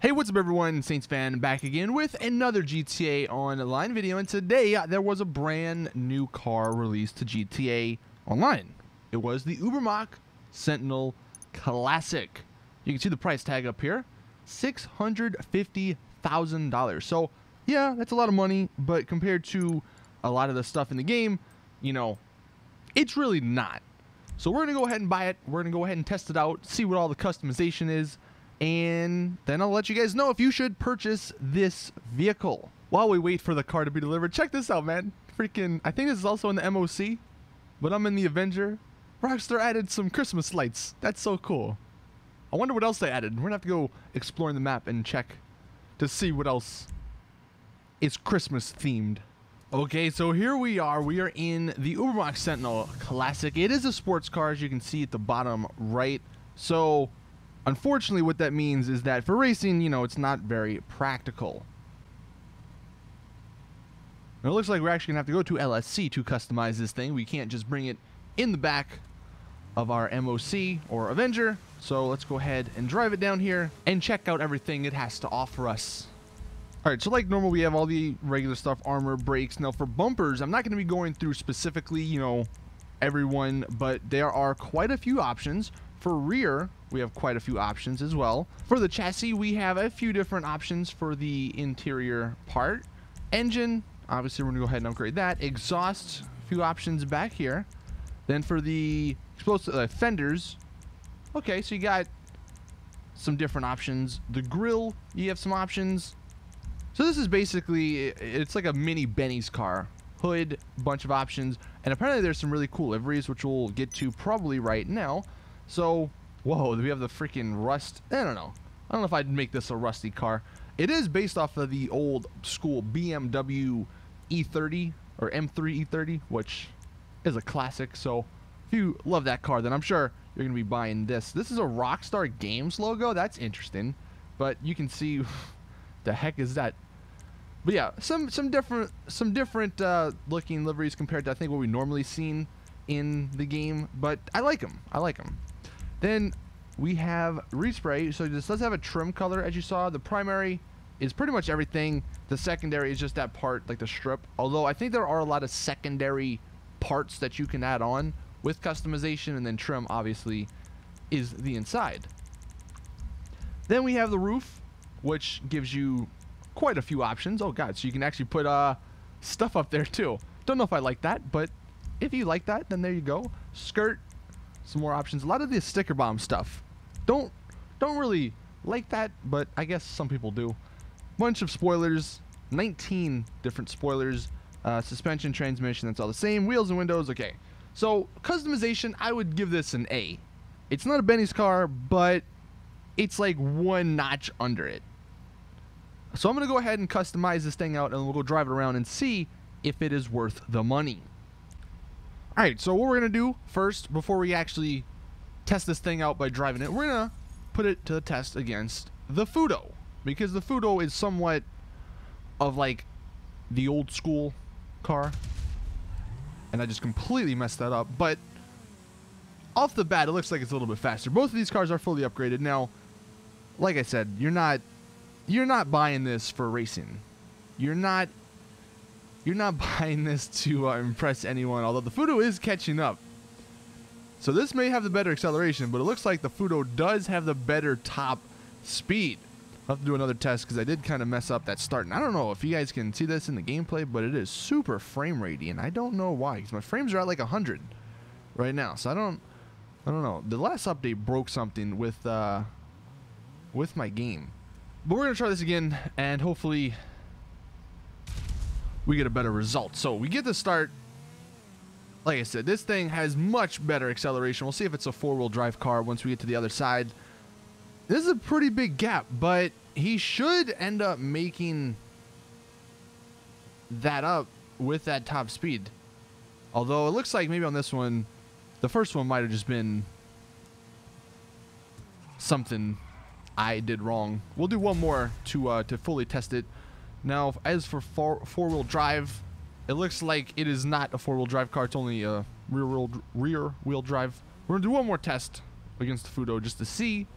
Hey, what's up everyone, Saintsfan back again with another GTA Online video, and today there was a brand new car released to GTA Online. It was the Ubermacht Sentinel Classic. You can see the price tag up here, $650,000. So yeah, that's a lot of money, but compared to a lot of the stuff in the game, you know, it's really not. So we're gonna go ahead and buy it. We're gonna go ahead and test it out, see what all the customization is, and then I'll let you guys know if you should purchase this vehicle. While we wait for the car to be delivered, check this out, man. Freaking, I think this is also in the MOC, but I'm in the Avenger. Rockstar added some Christmas lights. That's so cool. I wonder what else they added. We're gonna have to go exploring the map and check to see what else is Christmas themed. Okay, so here we are. We are in the Ubermacht Sentinel Classic. It is a sports car, as you can see at the bottom right. So unfortunately, what that means is that for racing, you know, it's not very practical. Now, it looks like we're actually going to have to go to LSC to customize this thing. We can't just bring it in the back of our MOC or Avenger. So let's go ahead and drive it down here and check out everything it has to offer us. All right, so like normal, we have all the regular stuff, armor, brakes. Now for bumpers, I'm not going to be going through specifically, you know, everyone, but there are quite a few options. For rear, we have quite a few options as well. For the chassis, we have a few different options for the interior part. Engine, obviously we're gonna go ahead and upgrade that. Exhaust, a few options back here. Then for the explosive fenders, okay, so you got some different options. The grill, you have some options. So this is basically, it's like a mini Benny's car. Hood, bunch of options, and apparently there's some really cool liveries, which we'll get to probably right now. So, whoa, we have the freaking rust. I don't know if I'd make this a rusty car. It is based off of the old school BMW E30 or M3 E30, which is a classic. So if you love that car, then I'm sure you're going to be buying this. This is a Rockstar Games logo. That's interesting. But you can see the heck is that. But yeah, some different looking liveries compared to I think what we normally seen in the game, but I like them. Then we have respray. So this does have a trim color, as you saw. The primary is pretty much everything. The secondary is just that part, like the strip. Although I think there are a lot of secondary parts that you can add on with customization, and then trim obviously is the inside. Then we have the roof, which gives you quite a few options. Oh god, so you can actually put stuff up there too. Don't know if I like that, but if you like that, then there you go. Skirt, some more options. A lot of the sticker bomb stuff don't really like that, but I guess some people do. Bunch of spoilers, 19 different spoilers. Suspension, transmission, that's all the same. Wheels and windows. Okay, so customization, I would give this an A. It's not a Benny's car, but it's like one notch under it. So I'm gonna go ahead and customize this thing out, and we'll go drive it around and see if it is worth the money. Alright, so what we're going to do first, before we actually test this thing out by driving it, we're going to put it to the test against the Fudo. Because the Fudo is somewhat of like the old school car. And I just completely messed that up. But off the bat, it looks like it's a little bit faster. Both of these cars are fully upgraded. Now, like I said, you're not buying this for racing. You're not buying this to impress anyone, although the Fudo is catching up. So this may have the better acceleration, but it looks like the Fudo does have the better top speed. I'll have to do another test because I did kind of mess up that start. And I don't know if you guys can see this in the gameplay, but it is super frame ratey, and I don't know why, because my frames are at like 100 right now. So I don't know. The last update broke something with my game. But we're going to try this again, and hopefully we get a better result. So we get to start. Like I said, this thing has much better acceleration. We'll see if it's a four-wheel drive car once we get to the other side. This is a pretty big gap, but he should end up making that up with that top speed. Although it looks like maybe on this one, the first one might have just been something I did wrong. We'll do one more to fully test it. Now, as for four-wheel drive, it looks like it is not a four-wheel drive car. It's only a rear-wheel drive. We're going to do one more test against the Fudo just to see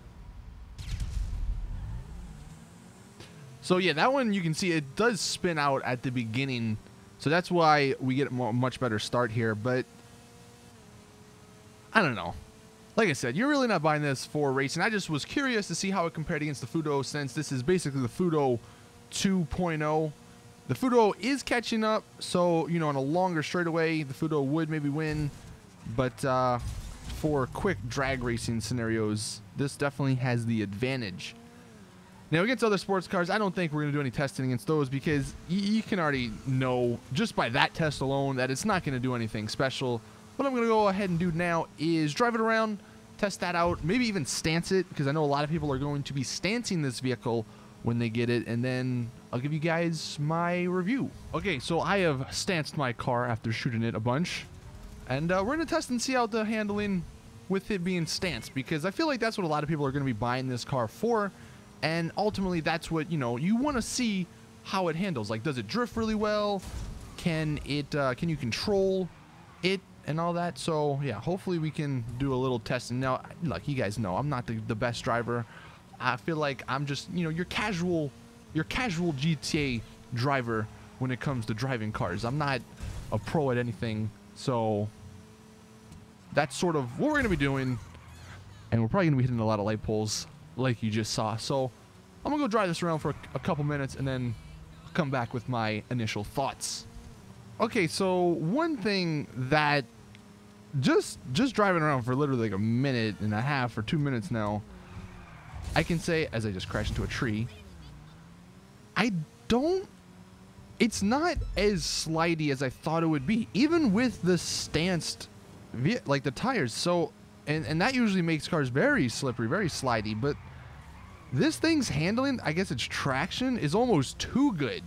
So yeah, that one you can see it does spin out at the beginning. So that's why we get a much better start here. But I don't know. Like I said, you're really not buying this for racing. I just was curious to see how it compared against the Fudo, since this is basically the Fudo 2.0. The Fudo is catching up, so, you know, on a longer straightaway, the Fudo would maybe win. But for quick drag racing scenarios, this definitely has the advantage. Now, against other sports cars, I don't think we're going to do any testing against those, because you can already know, just by that test alone, that it's not going to do anything special. What I'm going to go ahead and do now is drive it around, test that out, maybe even stance it, because I know a lot of people are going to be stancing this vehicle when they get it, and then I'll give you guys my review. Okay, so I have stanced my car after shooting it a bunch, and we're going to test and see out the handling with it being stanced, because I feel like that's what a lot of people are going to be buying this car for. And ultimately, that's what, you know, you want to see how it handles. Like, does it drift really well? Can it, can you control it and all that? So, yeah, hopefully we can do a little testing. Now, look, you guys know I'm not the best driver. I feel like I'm just, you know, your casual GTA driver when it comes to driving cars. I'm not a pro at anything. So, that's sort of what we're going to be doing. And we're probably going to be hitting a lot of light poles, like you just saw. So I'm gonna go drive this around for a couple minutes, and then come back with my initial thoughts. Okay, so one thing that just driving around for literally like a minute and a half or 2 minutes now, I can say, as I just crashed into a tree, it's not as slidey as I thought it would be, even with the stanced like the tires. So and that usually makes cars very slippery, very slidey, but this thing's handling, I guess its traction, is almost too good.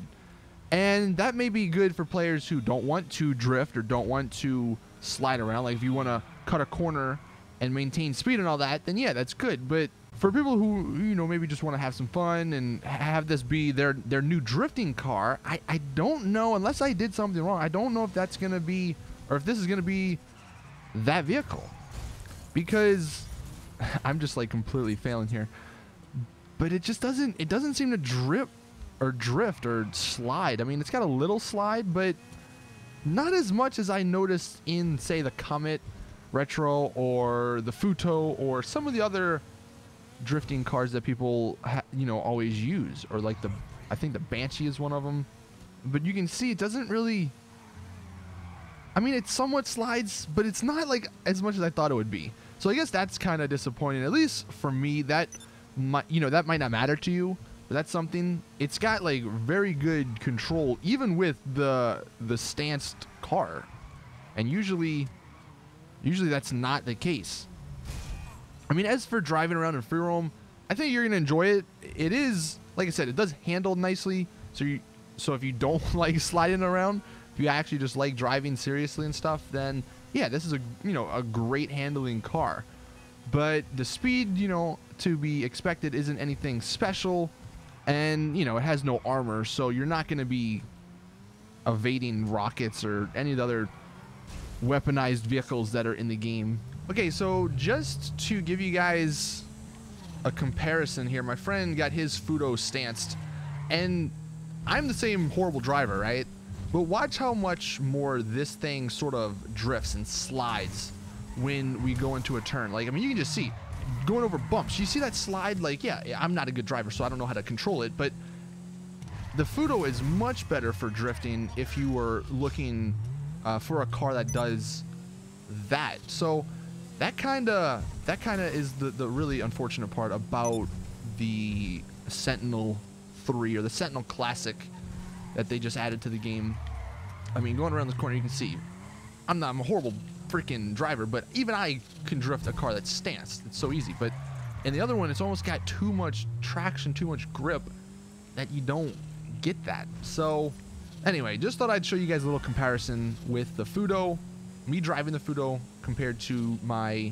And that may be good for players who don't want to drift or don't want to slide around. Like, if you want to cut a corner and maintain speed and all that, then yeah, that's good. But for people who, you know, maybe just want to have some fun and have this be their new drifting car, I don't know, unless I did something wrong, I don't know if that's going to be, or if this is going to be that vehicle. Because I'm just like completely failing here, but it doesn't seem to drift or slide. I mean, it's got a little slide, but not as much as I noticed in, say, the Comet Retro or the Futo or some of the other drifting cars that people you know, always use, or like I think the Banshee is one of them. But you can see it doesn't really, I mean, it somewhat slides, but it's not like as much as I thought it would be. So I guess that's kind of disappointing, at least for me. That might, you know, that might not matter to you, but that's something. It's got like very good control, even with the stanced car, and usually that's not the case. I mean, as for driving around in free roam, I think you're gonna enjoy it. It is, like I said, it does handle nicely. So if you don't like sliding around, if you actually just like driving seriously and stuff, then yeah, this is a great handling car. But the speed, you know, to be expected isn't anything special, and you know, it has no armor, so you're not going to be evading rockets or any of the other weaponized vehicles that are in the game. Okay, so just to give you guys a comparison here, my friend got his Fudo stanced, and I'm the same horrible driver, right? But watch how much more this thing sort of drifts and slides when we go into a turn. Like, I mean, you can just see going over bumps. You see that slide? Like, yeah, I'm not a good driver, so I don't know how to control it, but the Fudo is much better for drifting if you were looking for a car that does that. So that kind of is the really unfortunate part about the Sentinel 3 or the Sentinel Classic that they just added to the game. I mean, going around this corner, you can see I'm a horrible freaking driver, but even I can drift a car that's stanced. It's so easy. But in the other one, it's almost got too much traction, too much grip, that you don't get that. So anyway, just thought I'd show you guys a little comparison with the Fudo, me driving the Fudo compared to my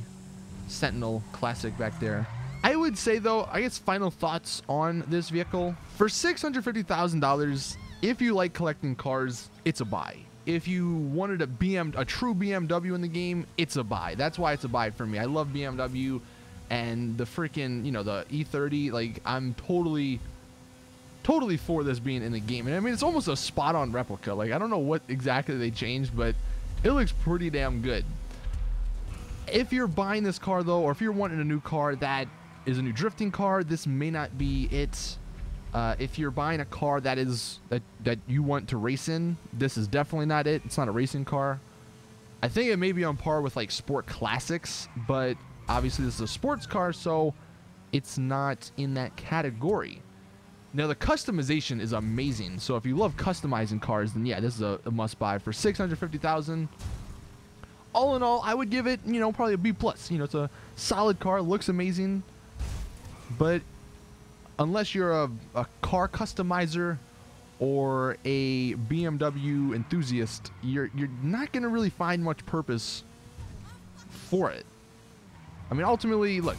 Sentinel Classic back there. I would say, though, I guess final thoughts on this vehicle. For $650,000, if you like collecting cars, it's a buy. If you wanted a true BMW in the game, it's a buy. That's why it's a buy for me. I love BMW, and the freaking, you know, the E30, like, I'm totally totally for this being in the game. And I mean, it's almost a spot-on replica. Like, I don't know what exactly they changed, but it looks pretty damn good. If you're buying this car, though, or if you're wanting a new car that is a new drifting car, this may not be it. If you're buying a car that you want to race in, this is definitely not it. It's not a racing car. I think it may be on par with like sport classics, but obviously this is a sports car, so it's not in that category. Now the customization is amazing, so if you love customizing cars, then yeah, this is a must-buy for $650,000. All in all, I would give it, you know, probably a B+. You know, it's a solid car, looks amazing, but unless you're a car customizer or a BMW enthusiast, you're not going to really find much purpose for it. I mean, ultimately, look,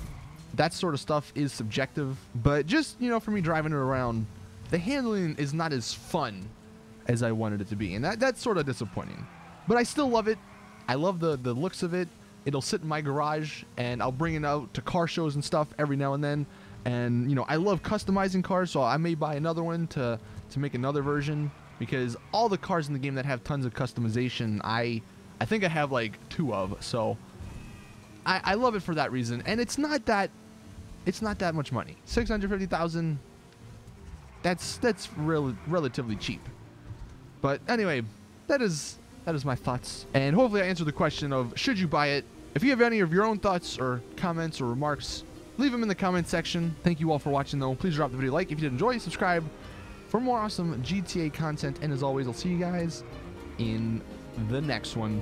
that sort of stuff is subjective, but just, you know, for me driving it around, the handling is not as fun as I wanted it to be, and that's sort of disappointing. But I still love it. I love the looks of it. It'll sit in my garage, and I'll bring it out to car shows and stuff every now and then. And, you know, I love customizing cars, so I may buy another one to make another version, because all the cars in the game that have tons of customization, I think I have like 2 of. So I love it for that reason, and it's not that much money. $650,000. That's relatively cheap. But anyway, that is my thoughts, and hopefully I answered the question of should you buy it. If you have any of your own thoughts or comments or remarks, leave them in the comment section. Thank you all for watching, though. Please drop the video a like if you did enjoy. Subscribe for more awesome GTA content, and as always, I'll see you guys in the next one.